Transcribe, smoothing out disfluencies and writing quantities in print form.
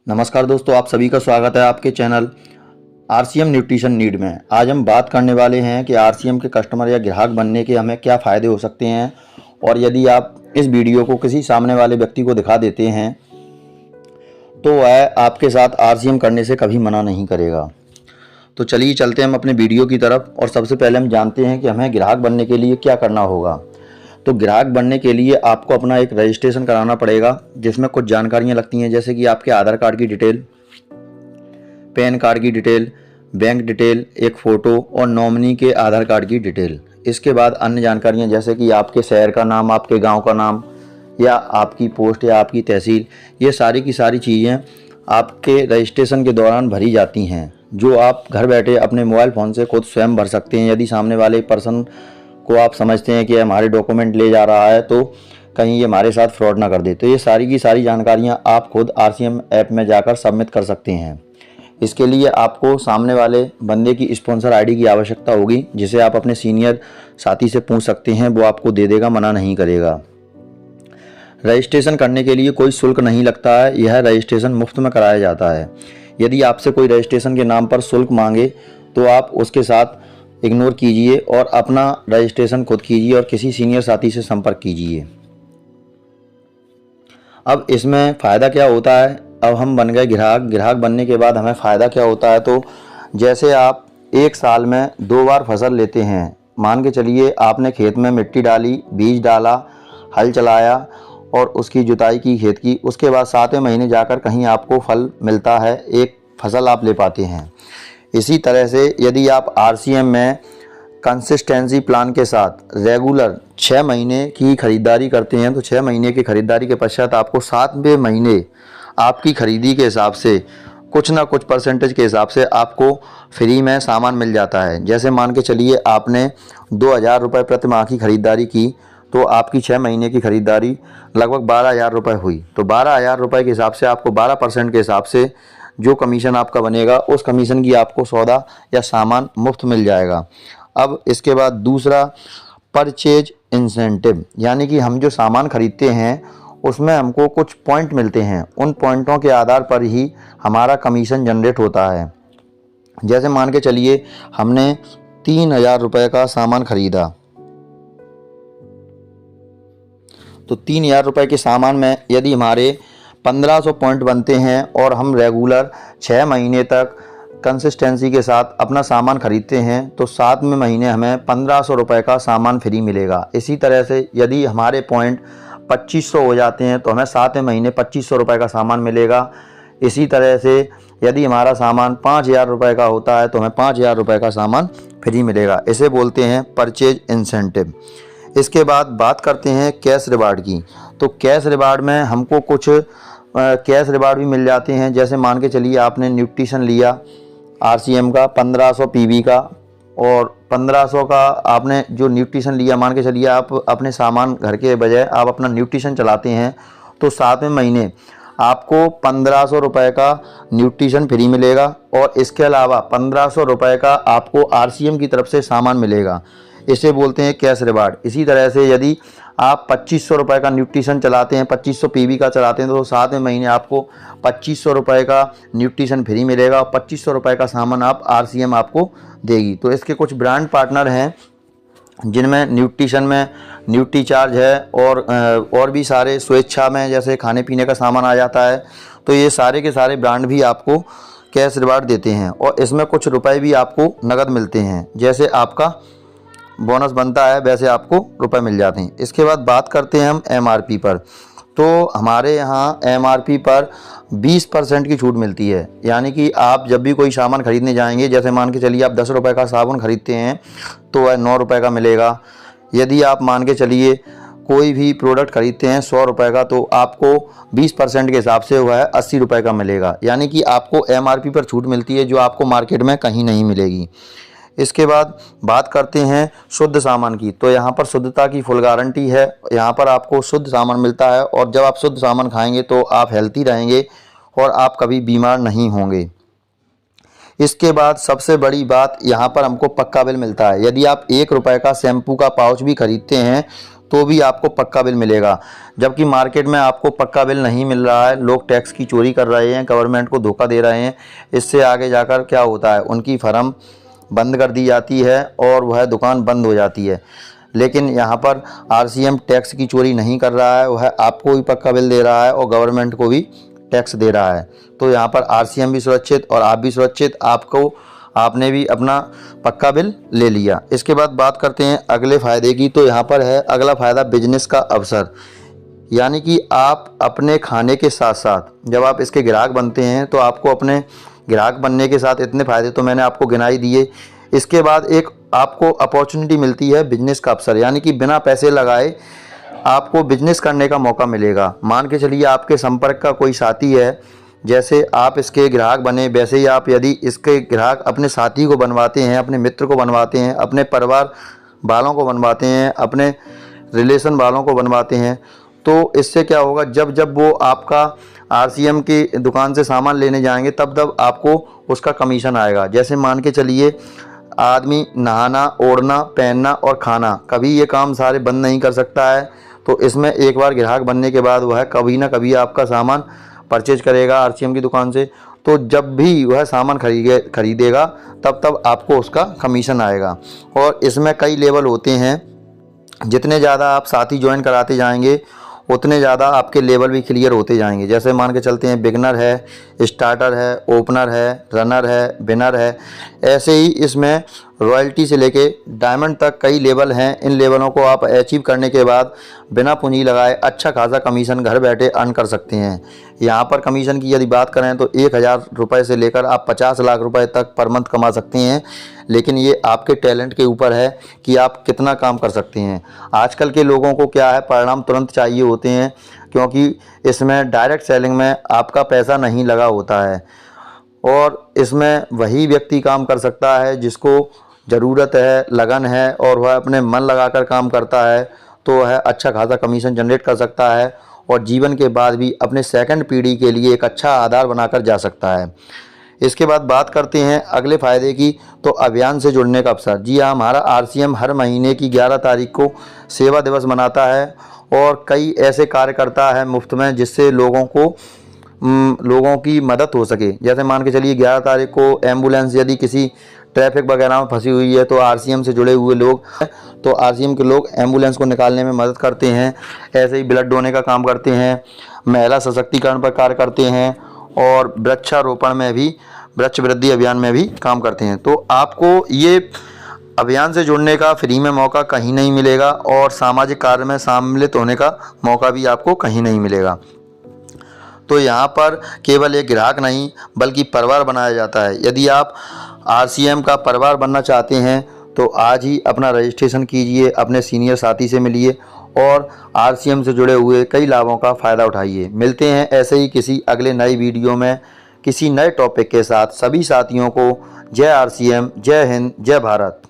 नमस्कार दोस्तों, आप सभी का स्वागत है आपके चैनल आरसीएम न्यूट्रिशन नीड में। आज हम बात करने वाले हैं कि आरसीएम के कस्टमर या ग्राहक बनने के हमें क्या फ़ायदे हो सकते हैं, और यदि आप इस वीडियो को किसी सामने वाले व्यक्ति को दिखा देते हैं तो वह आपके साथ आरसीएम करने से कभी मना नहीं करेगा। तो चलिए चलते हैं हम अपने वीडियो की तरफ। और सबसे पहले हम जानते हैं कि हमें ग्राहक बनने के लिए क्या करना होगा। तो ग्राहक बनने के लिए आपको अपना एक रजिस्ट्रेशन कराना पड़ेगा, जिसमें कुछ जानकारियां लगती हैं, जैसे कि आपके आधार कार्ड की डिटेल, पैन कार्ड की डिटेल, बैंक डिटेल, एक फ़ोटो और नॉमिनी के आधार कार्ड की डिटेल। इसके बाद अन्य जानकारियां जैसे कि आपके शहर का नाम, आपके गांव का नाम, या आपकी पोस्ट या आपकी तहसील। ये सारी की सारी चीज़ें आपके रजिस्ट्रेशन के दौरान भरी जाती हैं, जो आप घर बैठे अपने मोबाइल फ़ोन से खुद स्वयं भर सकते हैं। यदि सामने वाले पर्सन को आप समझते हैं कि हमारे डॉक्यूमेंट ले जा रहा है तो कहीं ये हमारे साथ फ्रॉड ना कर दे, तो ये सारी की सारी जानकारियां आप खुद आरसीएम ऐप में जाकर सबमिट कर सकते हैं। इसके लिए आपको सामने वाले बंदे की स्पॉन्सर आईडी की आवश्यकता होगी, जिसे आप अपने सीनियर साथी से पूछ सकते हैं, वो आपको दे देगा, मना नहीं करेगा। रजिस्ट्रेशन करने के लिए कोई शुल्क नहीं लगता है, यह रजिस्ट्रेशन मुफ्त में कराया जाता है। यदि आपसे कोई रजिस्ट्रेशन के नाम पर शुल्क मांगे तो आप उसके साथ इग्नोर कीजिए और अपना रजिस्ट्रेशन खुद कीजिए और किसी सीनियर साथी से संपर्क कीजिए। अब इसमें फ़ायदा क्या होता है, अब हम बन गए ग्राहक। ग्राहक बनने के बाद हमें फ़ायदा क्या होता है, तो जैसे आप एक साल में 2 बार फसल लेते हैं। मान के चलिए आपने खेत में मिट्टी डाली, बीज डाला, हल चलाया और उसकी जुताई की खेत की, उसके बाद 7वें महीने जाकर कहीं आपको फल मिलता है, एक फसल आप ले पाते हैं। इसी तरह से यदि आप आरसीएम में कंसिस्टेंसी प्लान के साथ रेगुलर 6 महीने की खरीदारी करते हैं, तो 6 महीने की खरीदारी के पश्चात आपको 7वें महीने आपकी खरीदी के हिसाब से कुछ ना कुछ परसेंटेज के हिसाब से आपको फ्री में सामान मिल जाता है। जैसे मान के चलिए आपने 2000 रुपये प्रति माह की खरीदारी की, तो आपकी 6 महीने की खरीदारी लगभग 12,000 रुपये हुई। तो 12,000 रुपये के हिसाब से आपको 12% के हिसाब से जो कमीशन आपका बनेगा, उस कमीशन की आपको सौदा या सामान मुफ्त मिल जाएगा। अब इसके बाद दूसरा, परचेज इंसेंटिव, यानी कि हम जो सामान खरीदते हैं उसमें हमको कुछ पॉइंट मिलते हैं। उन पॉइंटों के आधार पर ही हमारा कमीशन जनरेट होता है। जैसे मान के चलिए हमने 3,000 रुपये का सामान खरीदा, तो 3,000 रुपये के सामान में यदि हमारे 1500 पॉइंट बनते हैं और हम रेगुलर 6 महीने तक कंसिस्टेंसी के साथ अपना सामान खरीदते हैं, तो 7वें महीने हमें 1500 रुपये का सामान फ्री मिलेगा। इसी तरह से यदि हमारे पॉइंट 2500 हो जाते हैं तो हमें 7वें महीने 2500 रुपये का सामान मिलेगा। इसी तरह से यदि हमारा सामान 5,000 रुपये का होता है तो हमें 5,000 रुपये का सामान फ्री मिलेगा। इसे बोलते हैं परचेज इंसेंटिव। इसके बाद बात करते हैं कैश रिवार्ड की। तो कैश रिवार्ड में हमको कुछ कैश रिवार्ड भी मिल जाते हैं। जैसे मान के चलिए आपने न्यूट्रिशन लिया आरसीएम का 1500 पीवी का, और 1500 का आपने जो न्यूट्रिशन लिया, मान के चलिए आप अपने सामान घर के बजाय आप अपना न्यूट्रिशन चलाते हैं, तो 7वें महीने आपको 1500 रुपये का न्यूट्रिशन फ्री मिलेगा और इसके अलावा 1500 रुपये का आपको आरसीएम की तरफ से सामान मिलेगा। इसे बोलते हैं कैश रिवार्ड। इसी तरह से यदि आप 2500 रुपये का न्यूट्रिशन चलाते हैं, 2500 पीवी का चलाते हैं, तो 7वें महीने आपको 2500 रुपये का न्यूट्रिशन फ्री मिलेगा और 2500 रुपये का सामान आप आरसीएम आपको देगी। तो इसके कुछ ब्रांड पार्टनर हैं, जिनमें न्यूट्रिशन में न्यूट्रीचार्ज है और भी सारे स्वेच्छा में जैसे खाने पीने का सामान आ जाता है। तो ये सारे के सारे ब्रांड भी आपको कैश रिवार्ड देते हैं और इसमें कुछ रुपए भी आपको नगद मिलते हैं। जैसे आपका बोनस बनता है वैसे आपको रुपए मिल जाते हैं। इसके बाद बात करते हैं हम एमआरपी पर। तो हमारे यहाँ एमआरपी पर 20% की छूट मिलती है। यानी कि आप जब भी कोई सामान खरीदने जाएंगे, जैसे मान के चलिए आप 10 रुपये का साबुन खरीदते हैं तो वह 9 रुपये का मिलेगा। यदि आप मान के चलिए कोई भी प्रोडक्ट खरीदते हैं 100 रुपये का, तो आपको 20% के हिसाब से वह 80 रुपये का मिलेगा। यानी कि आपको एमआरपी पर छूट मिलती है, जो आपको मार्केट में कहीं नहीं मिलेगी। इसके बाद बात करते हैं शुद्ध सामान की। तो यहाँ पर शुद्धता की फुल गारंटी है। यहाँ पर आपको शुद्ध सामान मिलता है और जब आप शुद्ध सामान खाएंगे तो आप हेल्थी रहेंगे और आप कभी बीमार नहीं होंगे। इसके बाद सबसे बड़ी बात, यहाँ पर हमको पक्का बिल मिलता है। यदि आप 1 रुपये का शैम्पू का पाउच भी खरीदते हैं तो भी आपको पक्का बिल मिलेगा। जबकि मार्केट में आपको पक्का बिल नहीं मिल रहा है, लोग टैक्स की चोरी कर रहे हैं, गवर्नमेंट को धोखा दे रहे हैं। इससे आगे जाकर क्या होता है, उनकी फर्म बंद कर दी जाती है और वह दुकान बंद हो जाती है। लेकिन यहाँ पर आरसीएम टैक्स की चोरी नहीं कर रहा है, वह आपको भी पक्का बिल दे रहा है और गवर्नमेंट को भी टैक्स दे रहा है। तो यहाँ पर आरसीएम भी सुरक्षित और आप भी सुरक्षित, आपने भी अपना पक्का बिल ले लिया। इसके बाद बात करते हैं अगले फ़ायदे की। तो यहाँ पर है अगला फ़ायदा, बिजनेस का अवसर। यानी कि आप अपने खाने के साथ साथ जब आप इसके ग्राहक बनते हैं तो आपको अपने ग्राहक बनने के साथ इतने फ़ायदे तो मैंने आपको गिनाई दिए। इसके बाद एक आपको अपॉर्चुनिटी मिलती है बिजनेस का अवसर, यानी कि बिना पैसे लगाए आपको बिजनेस करने का मौका मिलेगा। मान के चलिए आपके संपर्क का कोई साथी है, जैसे आप इसके ग्राहक बने वैसे ही आप यदि इसके ग्राहक अपने साथी को बनवाते हैं, अपने मित्र को बनवाते हैं, अपने परिवार वालों को बनवाते हैं, अपने रिलेशन वालों को बनवाते हैं, तो इससे क्या होगा, जब जब वो आपका आरसीएम की दुकान से सामान लेने जाएंगे तब तब आपको उसका कमीशन आएगा। जैसे मान के चलिए आदमी नहाना, ओढ़ना, पहनना और खाना, कभी ये काम सारे बंद नहीं कर सकता है। तो इसमें एक बार ग्राहक बनने के बाद वह कभी ना कभी आपका सामान परचेज करेगा आरसीएम की दुकान से। तो जब भी वह सामान खरीदेगा तब तब आपको उसका कमीशन आएगा। और इसमें कई लेवल होते हैं, जितने ज़्यादा आप साथी ज्वाइन कराते जाएंगे उतने ज़्यादा आपके लेवल भी क्लियर होते जाएंगे। जैसे मान के चलते हैं बिगनर है, स्टार्टर है, ओपनर है, रनर है, विनर है। ऐसे ही इसमें रॉयल्टी से लेके डायमंड तक कई लेवल हैं। इन लेवलों को आप अचीव करने के बाद बिना पूंजी लगाए अच्छा खासा कमीशन घर बैठे अर्न कर सकते हैं। यहाँ पर कमीशन की यदि बात करें तो 1000 रुपये से लेकर आप 50 लाख रुपए तक पर मंथ कमा सकते हैं। लेकिन ये आपके टैलेंट के ऊपर है कि आप कितना काम कर सकते हैं। आजकल के लोगों को क्या है, परिणाम तुरंत चाहिए होते हैं, क्योंकि इसमें डायरेक्ट सेलिंग में आपका पैसा नहीं लगा होता है और इसमें वही व्यक्ति काम कर सकता है जिसको ज़रूरत है, लगन है और वह अपने मन लगाकर काम करता है। तो वह अच्छा खासा कमीशन जनरेट कर सकता है और जीवन के बाद भी अपने सेकंड पीढ़ी के लिए एक अच्छा आधार बनाकर जा सकता है। इसके बाद बात करते हैं अगले फ़ायदे की। तो अभियान से जुड़ने का अवसर। जी हाँ, हमारा आरसीएम हर महीने की 11 तारीख को सेवा दिवस मनाता है और कई ऐसे कार्य करता है मुफ्त में जिससे लोगों की मदद हो सके। जैसे मान के चलिए 11 तारीख को एम्बुलेंस यदि किसी ट्रैफिक वगैरह में फंसी हुई है तो आरसीएम से जुड़े हुए लोग, तो आरसीएम के लोग एम्बुलेंस को निकालने में मदद करते हैं। ऐसे ही ब्लड डोने का काम करते हैं, महिला सशक्तिकरण पर कार्य करते हैं और वृक्षारोपण में भी, वृक्ष वृद्धि अभियान में भी काम करते हैं। तो आपको ये अभियान से जुड़ने का फ्री में मौका कहीं नहीं मिलेगा और सामाजिक कार्य में सम्मिलित होने का मौका भी आपको कहीं नहीं मिलेगा। तो यहाँ पर केवल एक ग्राहक नहीं बल्कि परिवार बनाया जाता है। यदि आप आरसीएम का परिवार बनना चाहते हैं तो आज ही अपना रजिस्ट्रेशन कीजिए, अपने सीनियर साथी से मिलिए और आरसीएम से जुड़े हुए कई लाभों का फ़ायदा उठाइए। मिलते हैं ऐसे ही किसी अगले नई वीडियो में किसी नए टॉपिक के साथ। सभी साथियों को जय आरसीएम, जय हिंद, जय भारत।